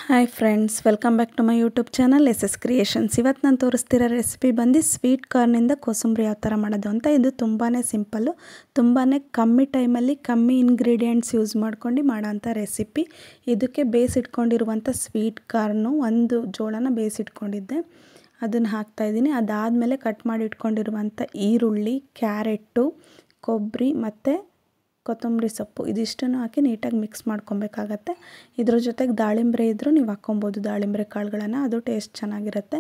Hi friends, welcome back to my YouTube channel S creations. ಇವತ್ತು ನಾನು ತೋರಿಸ್ತಿರೋ recipe ಬಂದು sweet ಕಾರ್ನಿಂದ ಕೋಸಂಬರಿ ಯಾವ ಥರ ಮಾಡೋದು ಅಂತ. ಇದು ತುಂಬಾ ಸಿಂಪಲ್ಲು, ತುಂಬಾ ಕಮ್ಮಿ ಟೈಮಲ್ಲಿ ಕಮ್ಮಿ ಇಂಗ್ರೀಡಿಯೆಂಟ್ಸ್ ಯೂಸ್ ಮಾಡ್ಕೊಂಡು ಮಾಡೋಂಥ ರೆಸಿಪಿ. ಇದಕ್ಕೆ ಬೇಯಿಸಿಟ್ಕೊಂಡಿರುವಂಥ ಸ್ವೀಟ್ ಕಾರ್ನು, ಒಂದು ಜೋಳನ ಬೇಯಿಸಿಟ್ಕೊಂಡಿದ್ದೆ, ಅದನ್ನು ಹಾಕ್ತಾಯಿದ್ದೀನಿ. ಅದಾದಮೇಲೆ ಕಟ್ ಮಾಡಿ ಇಟ್ಕೊಂಡಿರುವಂಥ ಈರುಳ್ಳಿ, ಕ್ಯಾರೆಟು, ಕೊಬ್ಬರಿ ಮತ್ತು ಕೊತ್ತಂಬರಿ ಸೊಪ್ಪು ಇದಿಷ್ಟನ್ನು ಹಾಕಿ ನೀಟಾಗಿ ಮಿಕ್ಸ್ ಮಾಡ್ಕೊಬೇಕಾಗತ್ತೆ. ಇದ್ರ ಜೊತೆಗೆ ದಾಳಿಂಬೆ ಇದ್ದರೂ ನೀವು ಹಾಕ್ಕೊಬೋದು, ದಾಳಿಂಬೆ ಕಾಳುಗಳನ್ನು, ಅದು ಟೇಸ್ಟ್ ಚೆನ್ನಾಗಿರುತ್ತೆ.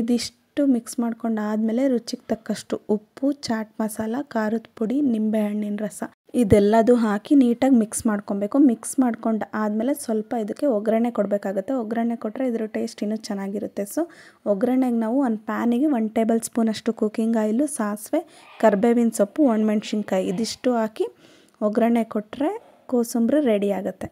ಇದಿಷ್ಟು ಮಿಕ್ಸ್ ಮಾಡ್ಕೊಂಡಾದಮೇಲೆ ರುಚಿಗೆ ತಕ್ಕಷ್ಟು ಉಪ್ಪು, ಚಾಟ್ ಮಸಾಲ, ಖಾರದ ಪುಡಿ, ನಿಂಬೆಹಣ್ಣಿನ ರಸ ಇದೆಲ್ಲದು ಹಾಕಿ ನೀಟಾಗಿ ಮಿಕ್ಸ್ ಮಾಡ್ಕೊಬೇಕು. ಮಿಕ್ಸ್ ಮಾಡ್ಕೊಂಡು ಆದಮೇಲೆ ಸ್ವಲ್ಪ ಇದಕ್ಕೆ ಒಗ್ಗರಣೆ ಕೊಡಬೇಕಾಗುತ್ತೆ. ಒಗ್ಗರಣೆ ಕೊಟ್ಟರೆ ಇದರ ಟೇಸ್ಟ್ ಇನ್ನೂ ಚೆನ್ನಾಗಿರುತ್ತೆ. ಸೊ ಒಗ್ಗರಣೆಗೆ ನಾವು ಒಂದು ಪ್ಯಾನಿಗೆ 1 ಟೇಬಲ್ ಸ್ಪೂನಷ್ಟು ಕುಕ್ಕಿಂಗ್ ಆಯಿಲು, ಸಾಸಿವೆ, ಕರಿಬೇವಿನ ಸೊಪ್ಪು, ಒಣಮೆಣ್ಸಿನ್ಕಾಯಿ ಇದಿಷ್ಟು ಹಾಕಿ ಒಗ್ಗರಣೆ ಕೊಟ್ಟರೆ ಕೋಸಂಬರಿ ರೆಡಿ ಆಗುತ್ತೆ.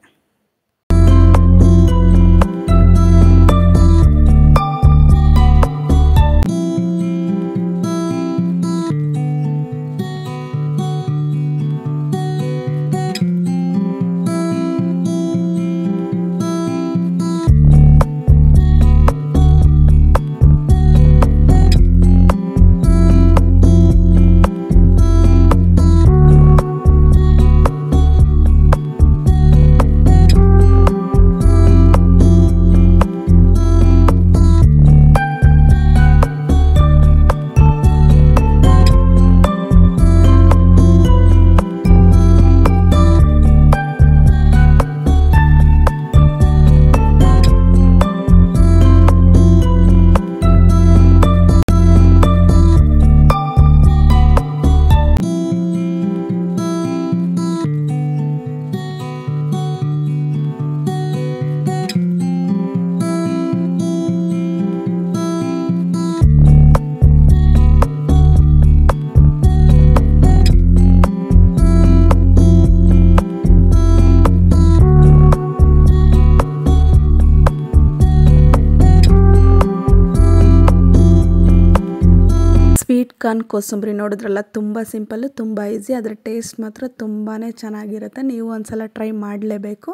ಸ್ವೀಟ್ ಕಾರ್ನ್ ಕೋಸಂಬರಿ ನೋಡಿದ್ರಲ್ಲ, ತುಂಬ ಸಿಂಪಲ್ಲು, ತುಂಬ ಈಸಿ. ಅದರ ಟೇಸ್ಟ್ ಮಾತ್ರ ತುಂಬಾ ಚೆನ್ನಾಗಿರುತ್ತೆ. ನೀವು ಒಂದ್ಸಲ ಟ್ರೈ ಮಾಡಲೇಬೇಕು.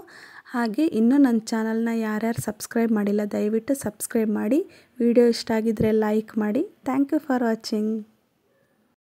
ಹಾಗೆ ಇನ್ನೂ ನನ್ನ ಚಾನಲ್ನ ಯಾರ್ಯಾರು ಸಬ್ಸ್ಕ್ರೈಬ್ ಮಾಡಿಲ್ಲ, ದಯವಿಟ್ಟು ಸಬ್ಸ್ಕ್ರೈಬ್ ಮಾಡಿ. ವಿಡಿಯೋ ಇಷ್ಟ ಆಗಿದ್ದರೆ ಲೈಕ್ ಮಾಡಿ. Thank you for watching.